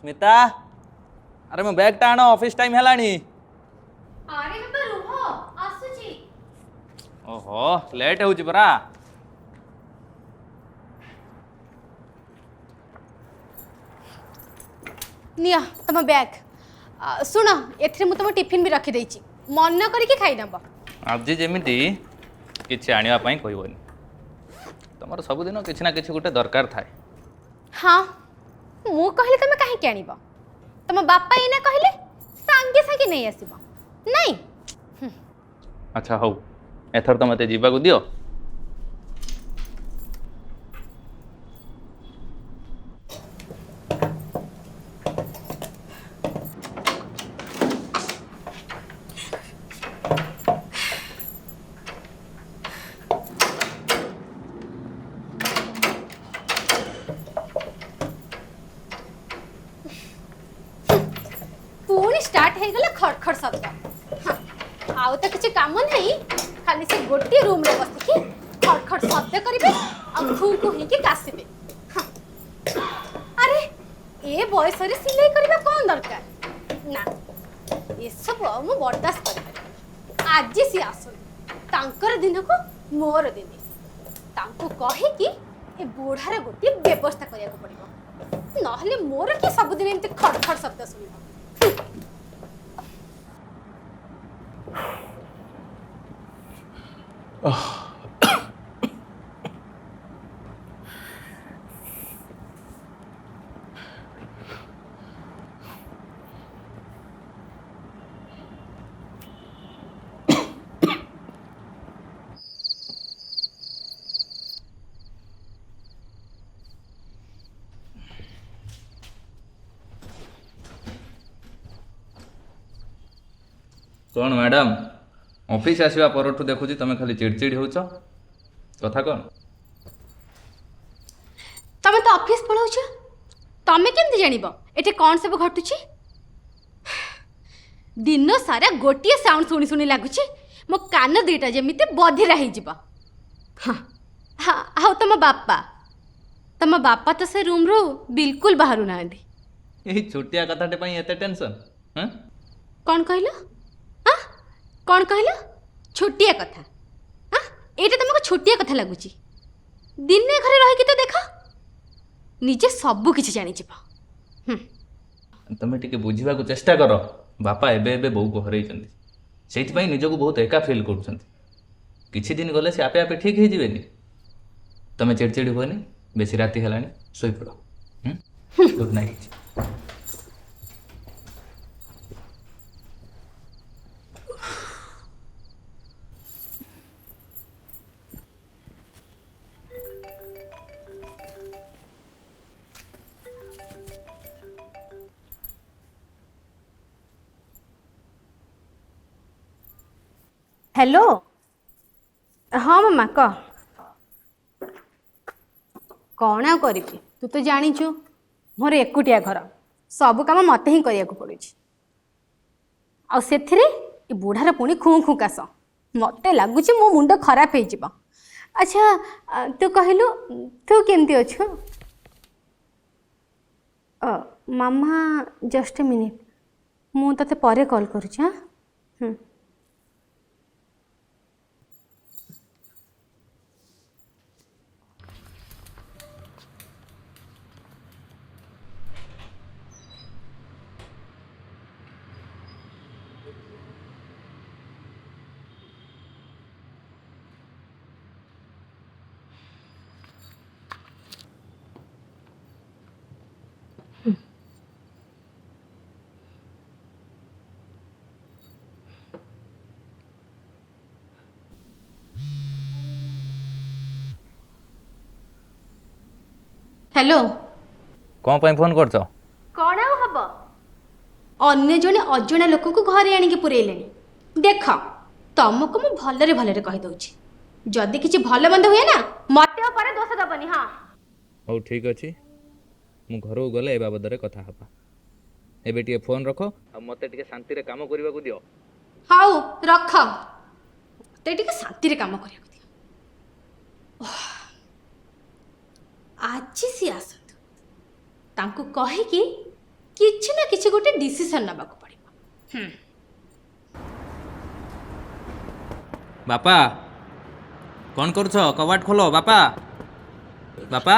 स्मिता अरे मैं bag टाण office time हेलानी। अरे बाबा रुह आसुची। ओहो लेट होउची परा। निया तम बैग सुन एथिरे मु तम टिफिन भी रखी देइची मन करके खाई नब। आज जेमिति किछि आनिया पई कहबोनी तमर सब दिन किछि ना किछि गुटे दरकार थाए। हाँ मु कहले तमे काहे के आनिबो तम बापा इना कहले सांगे सांगे नहीं आसीबो नहीं। अच्छा हौ एथर तो मते जीवा को दियो। पुणी स्टार्ट हो गला खड़खड़ शब्द। हाँ, आउ तो किसी काम नहीं खाली से गोटे रूम रे बसिकी खड़खड़ शब्द करिवे आ खू खू हेकी कासिबे। हाँ, अरे ए बयस रे सिलाई करबा कोन दरकार ना ए सब मु बर्दाश्त करिबे। आज सी आसो तांकर दिन को मोर दिन तांको कहे कि ए बुढ़ार गोटे व्यवस्था करिया को पड़िबो नहले मोर के सब दिन एमते खड़खड़ शब्द सुनिबो। कौन मैडम ऑफिस आसवा परठू देखुची तमे खाली चिड़चिड़ होउछ कथा कौन। तमे तो ऑफिस पळाउछ तमे केमती जानिबो एटे कोन सब घटुची। दिन सारा गोटिए साउंड सुनी सुनी लागुची मो कान दुईटा जेमिति बधिरा हो जिबो। हाँ हाँ आउ तम बापा तो से रूम रो बिल्कुल बाहरु नांदी। यही छोटिया कथाटे पई एते टेंशन हैं कौन कहलो हाँ कौन कहलो छोटिया कथा। हाँ एटा तुमको छोटिया कथा लागुची दिने घरे रही कि तो देखा निजे सबु किछि जानि जिबो। तमे टिके बुझिबा को चेष्टा करो बापा एबे एबे बहू को हरैचंदी सेति पई निजको बहुत एका फील करूछंती किछि दिन गले से आपे आपे ठीक हे जिवेनी। तमे चिड़चिड़ होनी बेसी राती हेलानी सोई पड़ो। Good night. हेलो हाँ मामा कह कौन आ करी तू तो जानिचु मोर एकुटिया घर सब काम मते ही करिया को पड़ुछि आ सेथिरे ए बुढ़ार पुणी खू खू कास मते लागुछि मो मुंड खराब हे जिवो। अच्छा तू कहलु तू केमती अछु। मामा जस्ट ए मिनिट मु तते परे कॉल करूछि। हाँ हेलो कौन पई फोन करछ। कौन आउ हब अन्य जने अजणा लोक को घरे आनिके पुरेलेनी देख तुमको मु भलरे भलरे कहि दउछि जदि किछि भल मंद हुए ना मते पर दोष दबनी। हाँ हौ ठीक अछि मु घर को गले ए बाबद रे कथा हबा एबे टिके फोन रखो आ मते टिके शांति रे काम करबा को दियो। हाउ रख ते टिके शांति रे काम करिया को दियो। आज सी आसतु तांको कहे कि किछि ना किछि गोटे डिसीजन नबाको पड़िबो। बापा कौन करुछ? कबाट खोलो बापा। बापा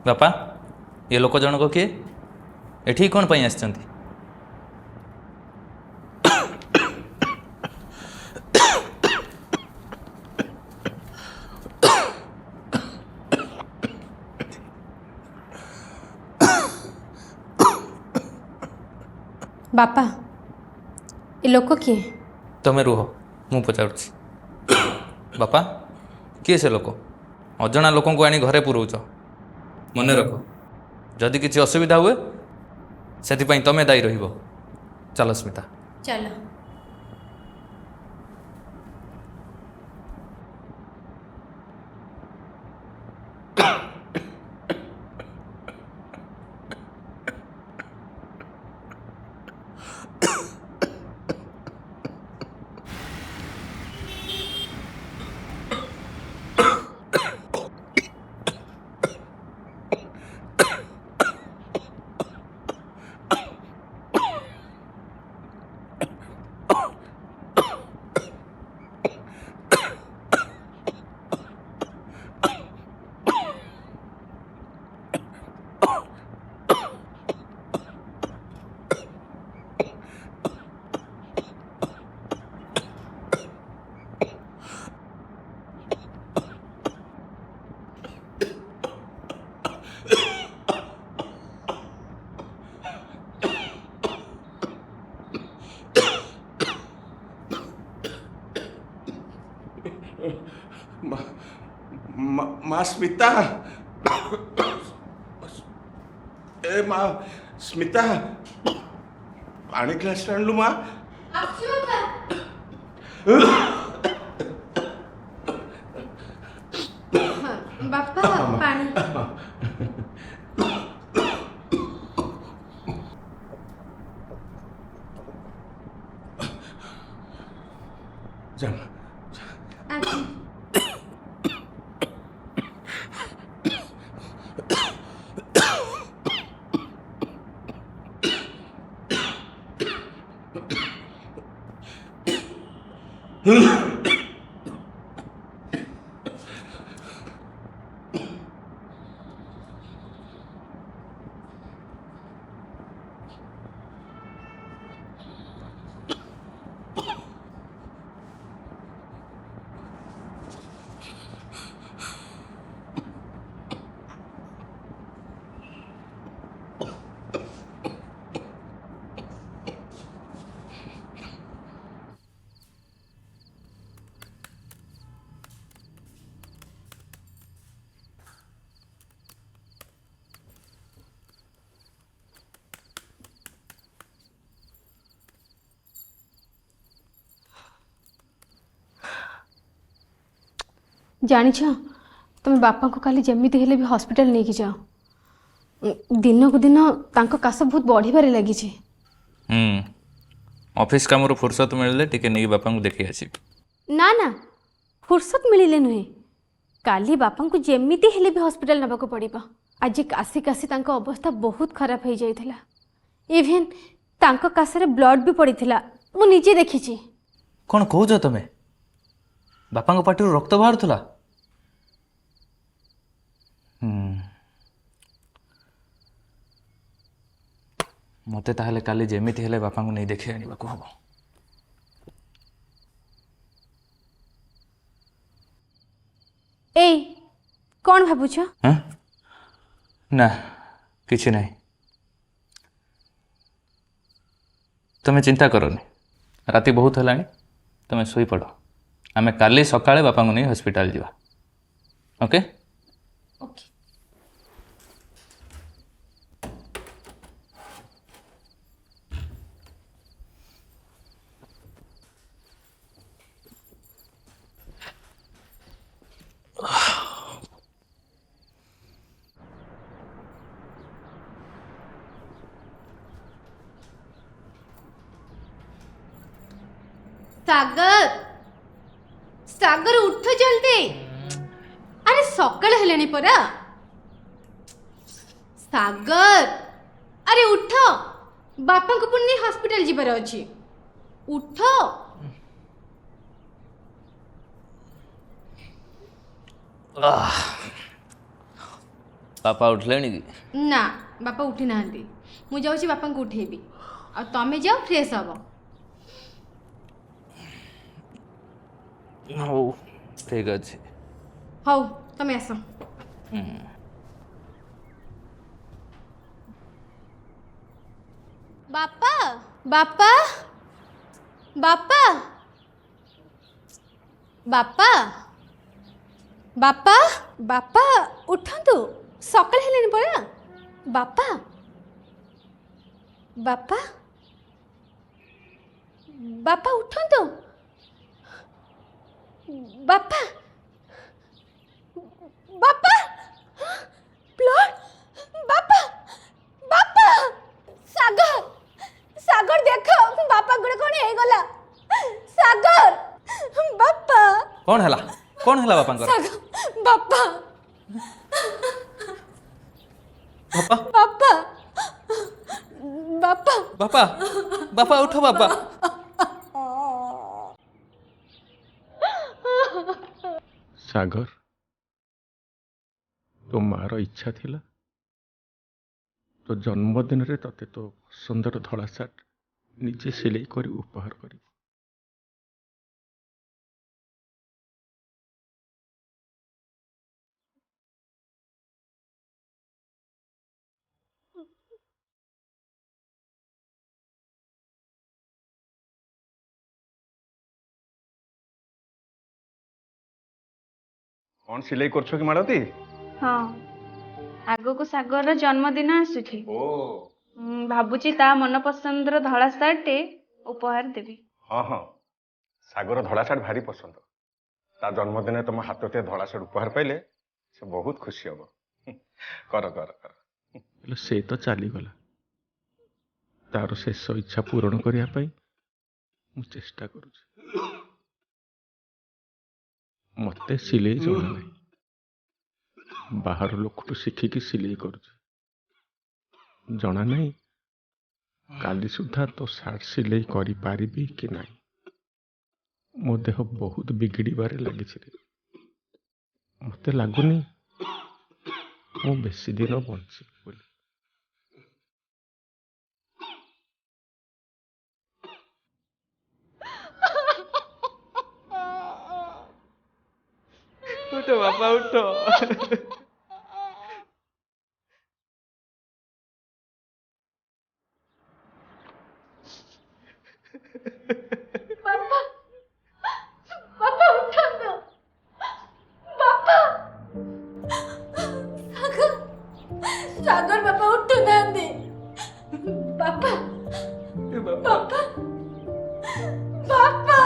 बापा ये लोक जनक किए? एठी कौन पाई आछंती? बापा ए लोक किए? तमे रुह मु पचारुछि। बापा किए से लोक? अजणा लोक को आनी घरे पुरौछ। मन रख जदि किसी असुविधा हुए से तमे दायी रहिबो। चलो स्मिता। चलो। माँ स्मिता, ए माँ स्मिता, पानी ग्लास आनलु माँ। बापा पानी। जा जानिछ तुम बापा को काली जमीती हेले भी हॉस्पिटल नहीं जाओ। दिन को दिन तांको काश बहुत बढ़िबारे लगी छे। ऑफिस काम फुर्सत मिलले टिके नहीं बापा को देखी आसी। ना ना फुर्सत मिलिले नुहे, काली बापा को जमीती हेले भी हॉस्पिटल नबा को पड़िबा। आज कासी कासी तांको अवस्था बहुत खराब हो जाइथिला। इवन तांको कासरे ब्लड भी पड़ीथिला, मु निजे देखिछि। कौन कहूछ तमे? बापा पार्टी रक्त बाहर? मते ताहले काली जेमिति हेले बापा को नहीं देखि आनिबा को हबो। ए कौन भाबुछ? ना किछि नहीं, तमे चिंता करनी। राति बहुत हलानी, तमे सोई पड़। आमे काली सकाळे बापा को नहीं हॉस्पिटल जीवा। Okay okay. सागर सागर उठ जल्दी। अरे सकाळ हेलानी परा। सागर अरे उठ, बापा को पुणी हॉस्पिटल जीवार अछि। उठ। बापा उठले कि? ना बापा उठी नाहांती। मु जाऊँ बापा को उठेबी आ तमे जाओ फ्रेश हब। हौ ठीक अच्छे। हौ तमे आस। बापा बापा बापा बापा बापा बापा उठंतु, सकाळ हेलेनी परा। बापा बापा बापा उठंतु। बापा बापा ब्लड। बापा बापा सागर सागर देख बापा गुड़े कौन हो गला। सागर बापा कौन हैला बापा सागर बापा बापा बापा बापा बापा बापा उठो बापा। सागर तो मार इच्छा थिला तो जन्मदिन रे तते तो सुंदर धड़ा सार्ट निजे सिलाई करी उपहार करी। कौन सिलाई करछो कि मालती? हाँ आगो को सागर जन्मदिन आसुची। ओ भाबुची ता मन पसंदर धड़ा सार्टे उपहार देवी। हाँ हाँ सागर धड़ा सार्ट भारी पसंद। ता जन्मदिन तुम हाथ ते धड़ा सार्ट उपहार पाइले से बहुत खुशी हम। कर कर कर से तो चली गला। तार शेष इच्छा पूरण करिया पई मु चेष्टा करूछी। मते सिलाई जଣା नहीं, बाहर लोकठू शिखिकी सिलाई करूछी। जଣା नहीं काली सुधा तो सार्ट सिलाई करी पारिबी कि नहीं। मो देह बहुत बिगड़ी बारे लगी रे। मते लागुनी मो बेसी दिन बंची बोली। उठो बापा उठो। बापा बापा उठंतु। बापा सागर सागर बापा उठु नांदे। बापा बापा बापा